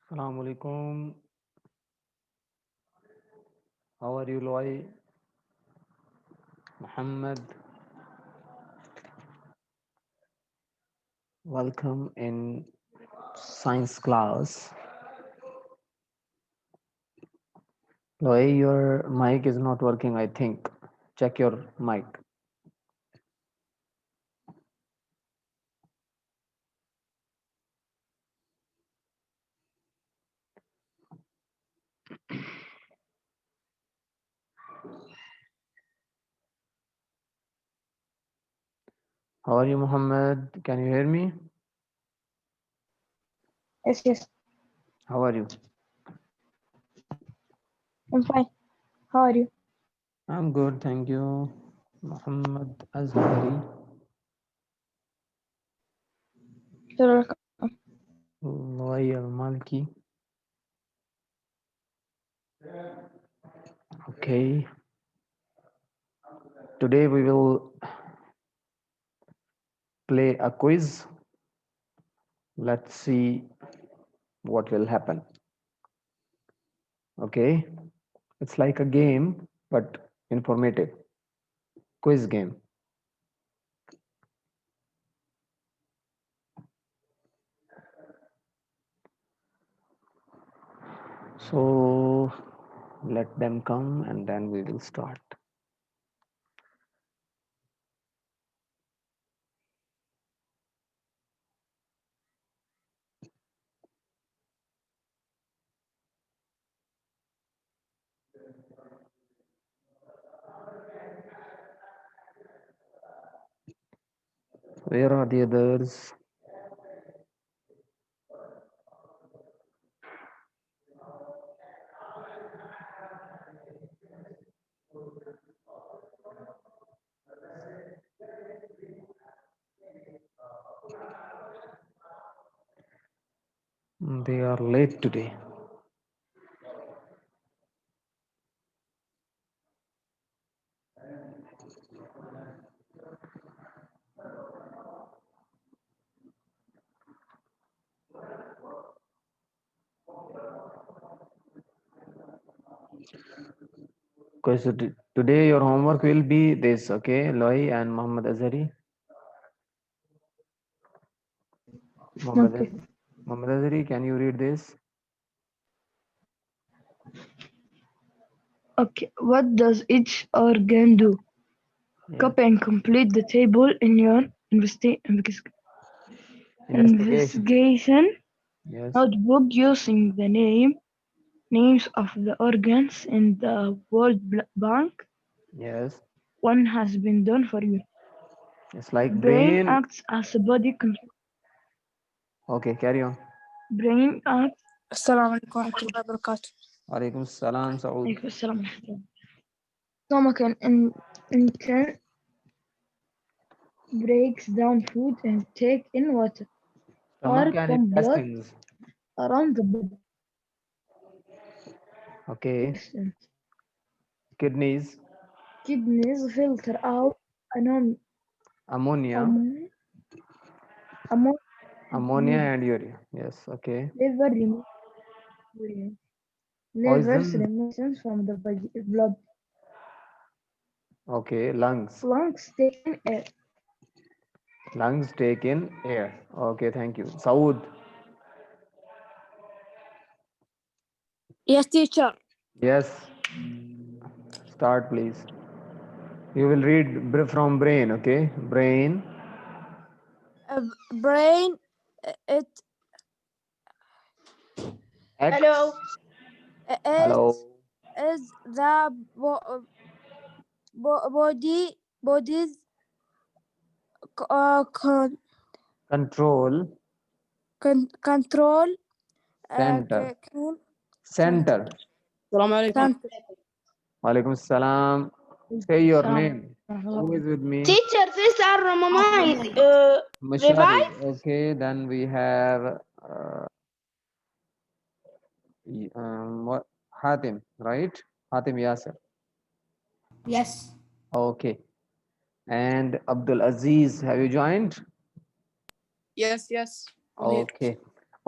Assalamu alaikum. How are you, Loy? Muhammad, welcome in science class. Loy, your mic is not working, I think. Check your mic. How are you, Muhammad? Can you hear me? Yes, yes. How are you? I'm fine. How are you? I'm good, thank you. Muhammad Azhari, You're welcome. Loy Al Malki. Okay, today we will play a quiz. Let's see what will happen. Okay, it's like a game, but informative quiz game. So let them come and then we will start. Where are the others? They are late today. Because today your homework will be this, okay? Loi and Muhammad Azhari. Muhammad, Okay. Muhammad Azhari, can you read this? Okay. What does each organ do? Yes. Copy and complete the table in your Investigation. investigation Yes. notebook using the names of the organs in the World Bank. Yes. One has been done for you. It's like Brain brain. acts as a body control. Okay, carry on. Brain acts. السلام عليكم ورحمة الله وبركاته. Alaikum salam, Saud. عليكم السلام ورحمة الله. Stomach and can breaks down food and take in water. Stomach Heart and pump blood intestines. around the body. Okay. Kidneys. Kidneys filter out Ammonia. ammonia. Ammonia and urea. Yes. Okay. Liver removes urine. Livers Poison. remains from the blood. Okay. Lungs. Lungs take in air. Lungs take in air. Okay. Thank you. Saud. Yes, teacher. Yes. Start, please. You will read from brain. Okay. Brain. Brain. It X. Hello. It Hello. is the body's Control. control Center. clean Center. السلام عليكم. Walaikum salam. Say your name. Who is with me? Teacher, these are Ramamai. Mashari. Okay. Then we have what? Hatim, right? Hatim Yasser. Yes. Okay. And Abdul Aziz, have you joined? Yes. Okay.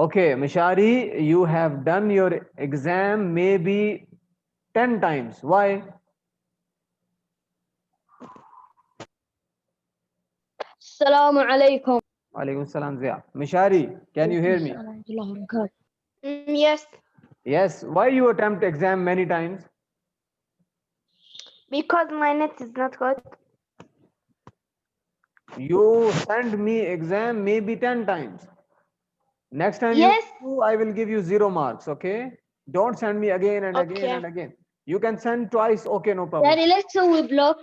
Okay, Mishari, you have done your exam maybe 10 times. Why? السلام عليكم. Alaikum salam, Zia. Mishari, can you hear me? Yes, Yes. Why you attempt exam many times? because my net is not good. You send me exam maybe 10 times. Next time Yes. you do, I will give you 0 marks, okay? Don't send me again and again Okay. and again. You can send twice, okay, no problem. يعني ليش تسوي بلوك؟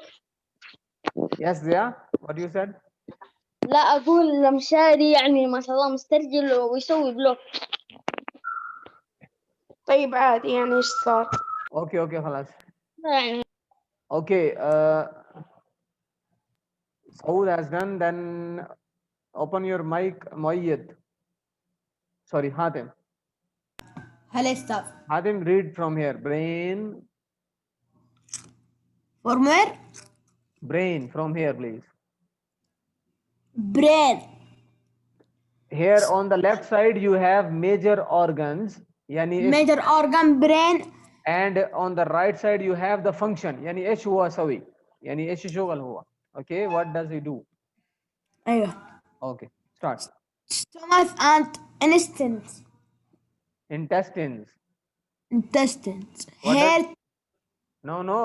Yes, Zia, what you said? لا أقول مشاري يعني ما شاء الله مسترجل ويسوي بلوك. طيب عادي يعني إيش صار؟ Okay, okay, خلاص. يعني Okay, Saud has done, then open your mic, Muayyad. Sorry, Hatim. Hello, staff. Hatim, read from here. Brain, From where? brain, from here, please. Brain. Here on the left side, you have major organs, yani ish, Major organ, brain. and on the right side, you have the function, yani ish huwa sawi, yani ish shughal huwa. Okay, what does he do? أيوه. Okay, start. Stomach and intestines. Intestines. Intestines. What does- Head No, no,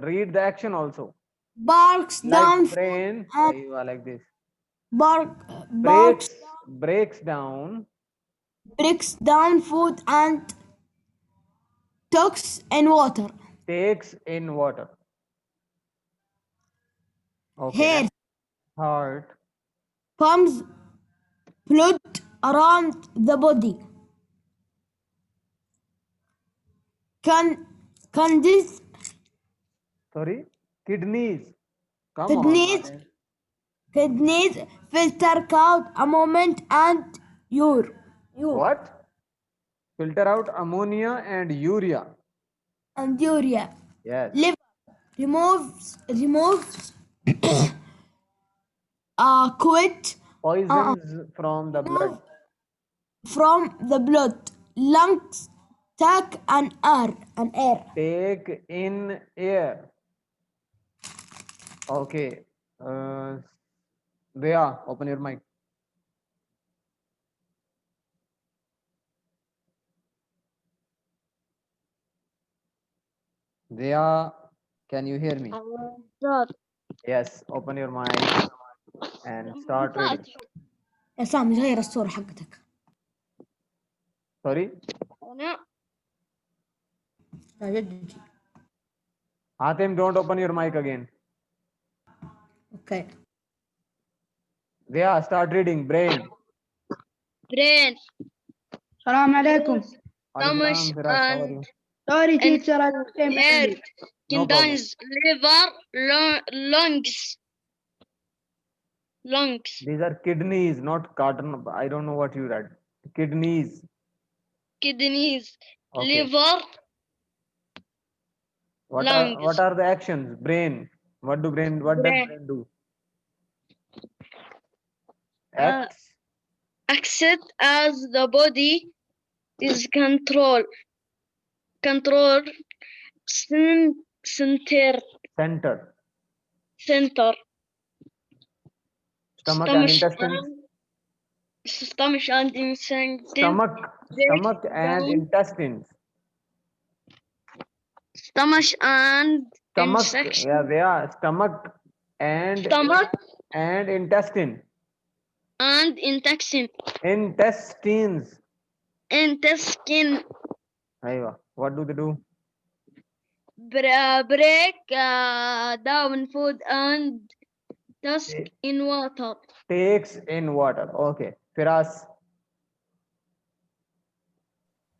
read the action also. barks down. Like brain, aywa, like this. Barks Breaks down breaks down food and talks in water. takes in water. Okay. Head next. Heart pumps blood around the body. Candice sorry, kidneys. Come Kidneys. on. kidneys filter out a moment and urine. What? Filter out ammonia and urea. And urea. Yes. Liver removes quit Poisons from the blood. from the blood. Lungs take an air. Take in air. Okay. Dea, open your mic. Dea, can you hear me? Yes, open your mic and start reading. يا سامي غير الصورة حقتك. Sorry? لا جدتي. Hatim, don't open your mic again. Okay. Dea, start reading. Brain. brain, السلام عليكم. Alaikum stomach salam, Firas, how are you? Sorry, And teacher, I came head early. No problem. contains liver, lungs. These are kidneys, not cotton. I don't know what you read. Kidneys. Kidneys, Okay. liver, What lungs. are the actions? Brain. What does brain do? Acts. Accept as the body is control center Center. Stomach and intestines. Stomach and intestines. Stomach and intestines. Stomach and Stomach. intestine. Yeah, they are. Stomach and intestine. And intestine. Intestines. Intestine. Aywa. What do they do? Break down food and task in water. Takes in water. Okay. Firas.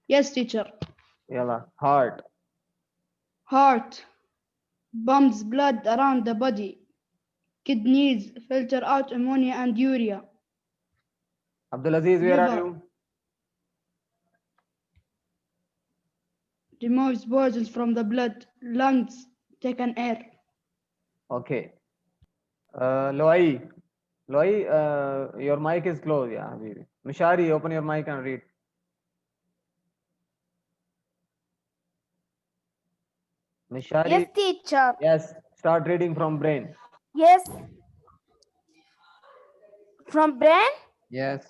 Yes, teacher. Yalla. Heart. Heart pumps blood around the body. Kidneys filter out ammonia and urea. Abdulaziz, where are Liver. you? Removes poisons from the blood. Lungs take an air. Okay. Loi, your mic is closed. Yeah, Habibi. Mishari, open your mic and read. Mishari. Yes, teacher. Yes. Start reading from brain. Yes. From brain, Yes.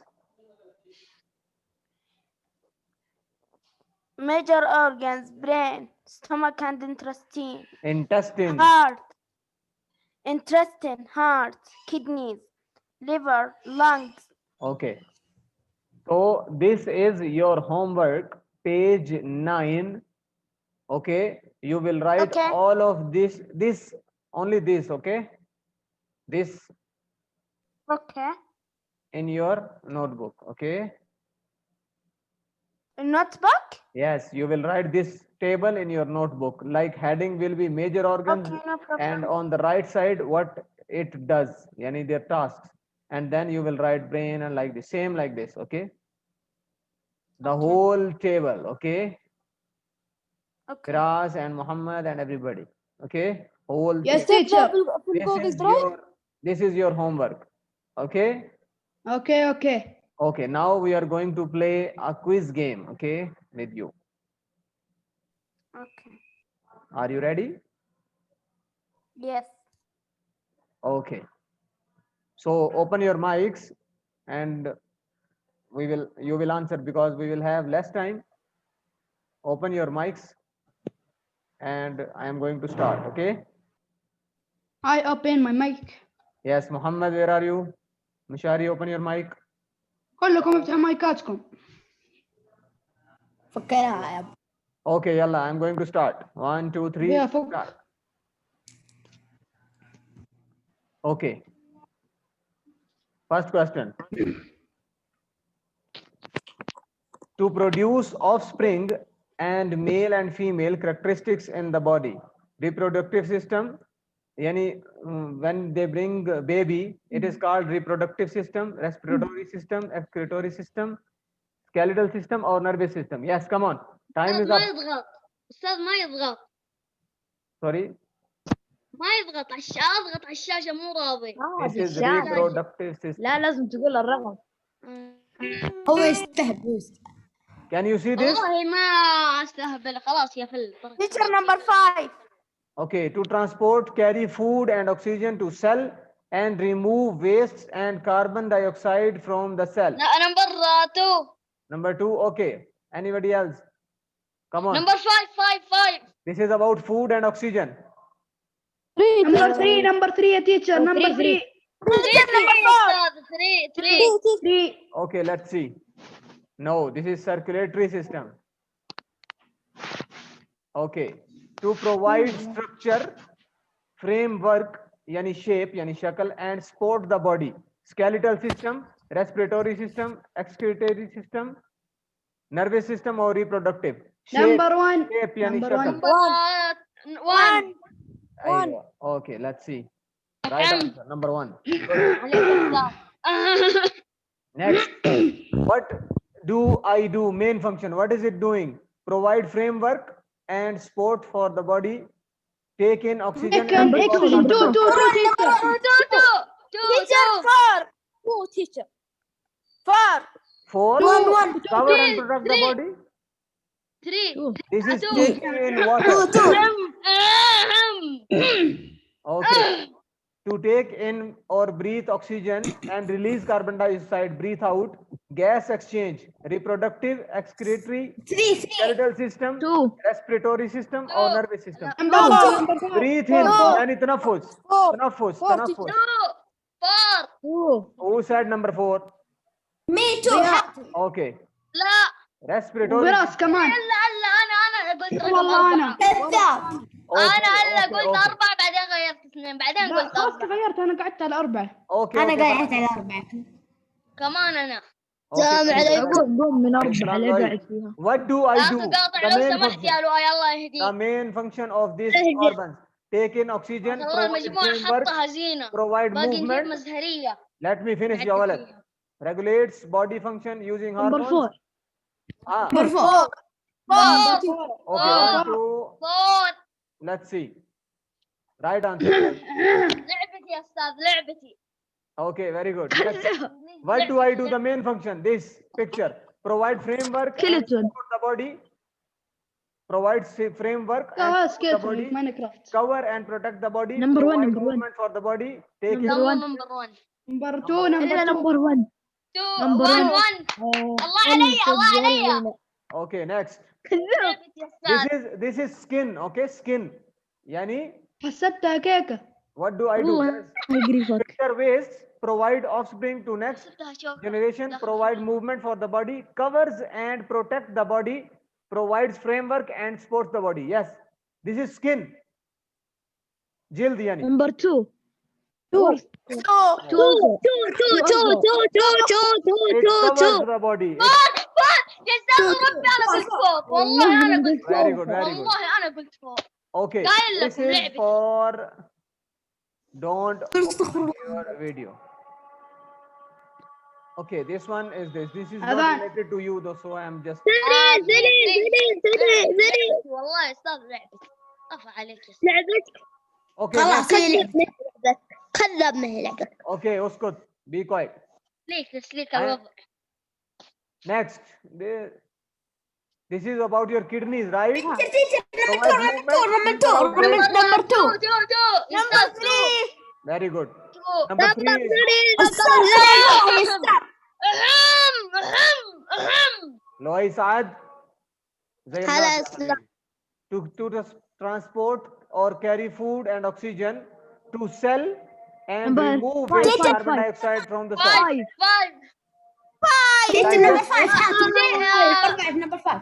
major organs, brain, stomach and intestine, Intestine. heart, intestine, heart, kidneys, liver, lungs. Okay. So this is your homework, page 9. Okay. You will write Okay. all of this, only this, okay? This Okay. in your notebook, okay? Notebook? Yes, you will write this table in your notebook. Like heading will be major organs, Okay, no problem. and on the right side what it does, yani their tasks. And then you will write brain and like this, same like this, okay? The Okay. whole table, okay? Okay. Firas and Muhammad and everybody, okay? Whole Yes, table. teacher. This is your homework, okay? Okay, okay. Okay, now we are going to play a quiz game, okay, with you. Okay. Are you ready? Yes. Okay. So open your mics and you will answer because we will have less time. Open your mics and I am going to start, okay? I open my mic. Yes, Muhammad, where are you? Mishari, open your mic. كلكم افتحوا مايكاتكم. فكرها يا ابو. Okay, yalla, I'm going to start. 1, 2, 3, Yeah, focus. start. Okay. First question. To produce offspring and male and female characteristics in the body, reproductive system, yani when they bring a baby, it is called reproductive system, respiratory system, excretory system, skeletal system or nervous system. Yes, come on. Time is ما up. يضغط أستاذ ما يضغط Sorry. ما يضغط أضغط على الشاشة مو راضي. This is reproductive system. لا لازم تقول الرقم. هو يستهبل. Can you see this? والله ما استهبل خلاص يا فل. Teacher number 5. Okay, to transport, carry food and oxygen to cell and remove wastes and carbon dioxide from the cell. Number 2. Number 2, okay. Anybody else? Come on. Number 5. This is about food and oxygen. Number 3 يا teacher. Number 3. 3. Okay, let's see. No, this is circulatory system. Okay. To provide structure, framework, yani shape, yani shakal, and support the body. Skeletal system, respiratory system, excretory system, nervous system or reproductive. Shape, Number 1. shape, yani Number shakal. 1. Aywa. Okay, let's see. Right answer, number 1. Next, what do I do? Main function. What is it doing? Provide framework and support for the body. Take in oxygen. And Number 2. carbon 2 dioxide. Teacher 4. 2 teacher. 4. 4. 1. Cover and protect the body. 3. This is Two. taking in water. 2. Okay. To take in or breathe oxygen and release carbon dioxide, breathe out, gas exchange, reproductive, excretory, 3. skeletal system, respiratory system or nervous system. Number 4. Breathe in, yani tanaffus. Tanaffus, tanaffus. 4. Who said number 4? Me too. Okay. لا Respiratory. وراس كمان. أنا قلت والله أنا. كذاب. أنا قلت 4 بعدين غيرت 2 بعدين لا قلت خلاص 4 تغيرت. أنا قعدت على 4. Okay. انا okay, قاعد على 4. كمان أنا. السلام عليكم. قوم من 4 اللي قاعد فيها. What do I لا do? تقاطع The لو main سمحت function. يا لؤي الله The يهديك. main function of this organs. Take in oxygen, والله provide المجموعة framework, حطها زينة. provide باقي نجيب movement. مزهرية. Let me finish يا ولد. Regulates body function using Number hormones. 4. Ah, Number 4. okay, 1, 2. 4. Let's see. Right answer. لعبتي يا أستاذ لعبتي. Okay, very good. Next. What do I do? The main function. This picture. Provide framework and Skeleton. support the body. provides framework and اه the سكيلتون body, في ماينكرافت. cover and protect the body, Number one, provide number one. movement for the body, take Number in one. نمبر 1 نمبر 2 نمبر 2 number one. 2 Number 1 one. 1 الله علي الله علي. okay. Next, لعبة يا أستاذ. this is skin. Okay, skin yani حسبتها كيكة. what do I do? والله أقرفك. Filter waste, provide offspring to next شفتها شوف. generation, provide movement for the body, covers and protect the body, provides framework and supports the body. Yes, this is skin. Jild yani. Number two. Two. It covers the body. جزاك ربي أنا قلت فوق والله أنا قلت فوق. Very good, very good. والله أنا قلت فوق. Okay, قايل this لكم is لعبة. for don't open your video. Okay, this one is this. This is not أذان. related to you though, so I'm just. والله يا أستاذ لعبة. أفا عليك يا أستاذ. Okay, خلاص next. هي لعبة. Okay, uskut. Be quiet. تسليك الوضع. Next, this is about your kidneys, right? Number two. نمبر 3. Very good. Number 3 is Lois Saad. To transport or carry food and oxygen, to sell and Number remove five, waste five, carbon five. dioxide from the soil. Number five. Number five.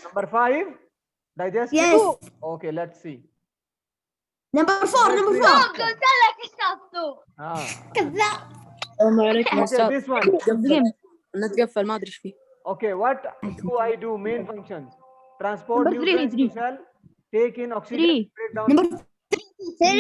Number 5, digestive. Yes. Okay, let's see. Number four. قلت لك استاذ. Ah. كذاب. السلام عليكم يا Okay, أستاذ. this one. نتقفل ما أدري إيش فيه. Okay, what do I do? Main functions: transport Number three, nutrients to three. cell, take in oxygen, Three. break down. Number لا يا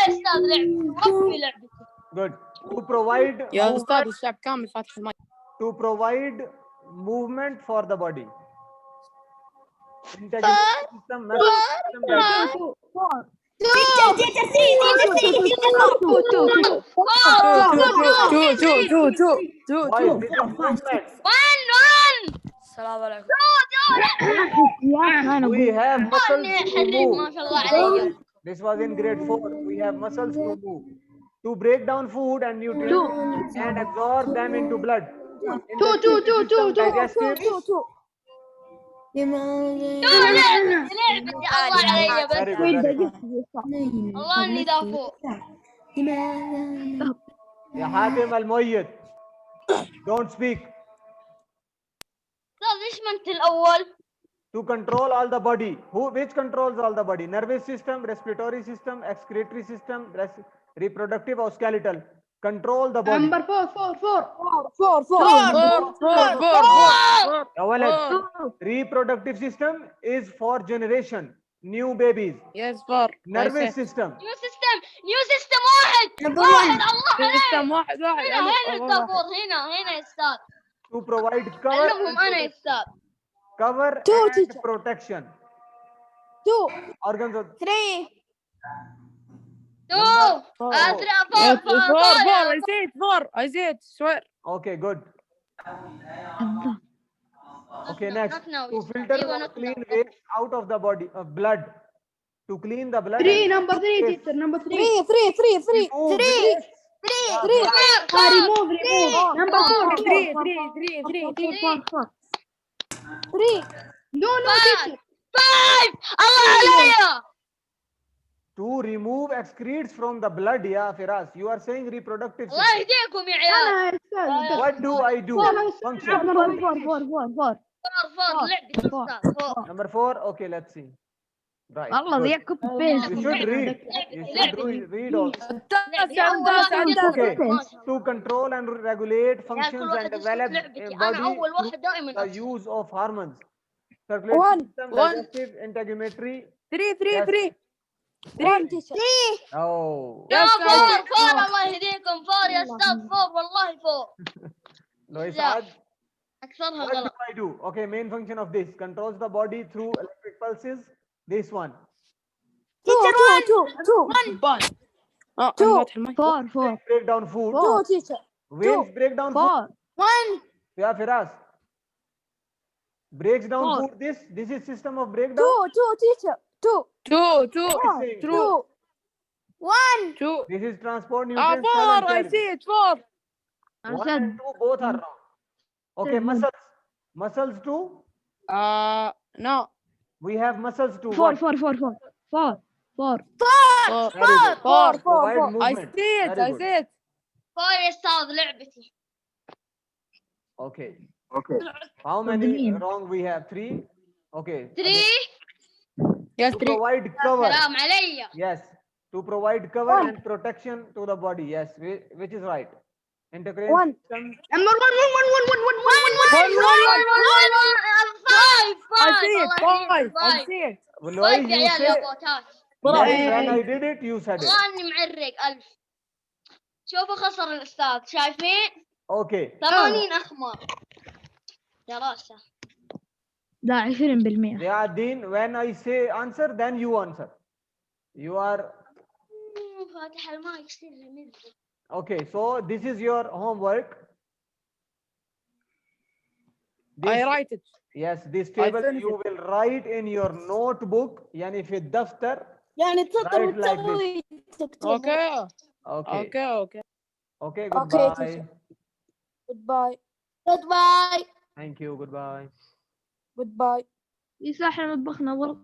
استاذ لعبة. ربي لعبة. Good. To provide يا أستاذ الشعب كامل فاتح المايك. to provide movement for the body. Integrated system, nervous system, voice, this is movement. 1 السلام عليكم. We have muscles to حليم ما move. شاء الله عليك. This was in grade 4. We have muscles to move. To break down food and nutrients and absorb them into blood. Digestive system, digestive. لعبة الله علي بس. Very good, very good. الله اني دافو. يا حاتم المؤيد. Don't speak. استاذ ليش ما انت الاول؟ To control all the body. Which controls all the body? Nervous system, respiratory system, excretory system, reproductive or skeletal. Control the body. نمبر 4 يا ولد. Reproductive system is for generation. New babies. Yes, for. Nervous system. نيو سيستم واحد. Number واحد one. الله عليك. سيستم واحد. هنا الدافور هنا يا استاذ. To provide cover علمهم انا يا استاذ. and protection. Organs of 2 4 I said swear. okay, good. Okay, next. Not now, To it's filter not. or clean waste out of the body of blood. To clean the blood. 3 نمبر 3 تيتر نمبر 3 Remove waste. ريموف نمبر 4 نو تيتر 5 الله علي. To remove excretes from the blood, yeah, Firas. You are saying reproductive الله system. يهديكم يا عيال. انا استاذ What do I do? Function. فور لعبة استاذ. Number 4. Okay, let's see. Right. والله good. ذي كوبي بيست. You should read. You should read also. Okay. To control and regulate functions كل and واحد يشوف develop لعبتي. a انا body اول واحد through دائما the أفشل. use of hormones. Circulatory system, One. digestive, integumentary. 3 Oh. يا فور الله يهديكم. فور يا استاذ فور والله فور. Lois لا. Saad, اكثرها what do غلط. I do? Okay, main function of this controls the body through electric pulses. This one. فاتح المايك. Break down food. Veins break down food. 1. Yeah, Firas. Breaks down Four. food. This is system of breakdown. 2, teacher. 2. 2 2 What is saying? 2 1. 2 This is transport nutrients. 4 cell and I carry. see it 4 I 1 said and 2 both are wrong. Okay, said one. muscles. Muscles too. no We have muscles too. four, What? four, four, four, four, four. 4 Very good. 4 Provide I movement. see it Very I good. see it فور يا أستاذ لعبتي. Okay. How many Abdul wrong we have? 3. Okay. 3. yes To 3 provide cover. سلام علي. Yes. To provide cover and protection to the body. Yes. Which is right. Endocrine 1. system. Number one. 5. I see it 5 I see it Lois, يا you عيال يا say. بوتات. Yes, when I did it, you said it. والله اني معرق 1000. شوفوا خسر الاستاذ شايفين؟ Okay. 80 احمر. دراسة. ده 20%. Ziauddin, when I say answer, then you answer. You are فاتح المايك يصير رمز. okay. So this is your homework. I This- write it Yes, this table finished you will write in your notebook. يعني في الدفتر. يعني تسطر Right like وتسوي تكتب. okay Okay. okay Okay. Okay, Goodbye. teacher. Goodbye. Goodbye. Thank you. Goodbye. Goodbye. يساحر مطبخنا ورق.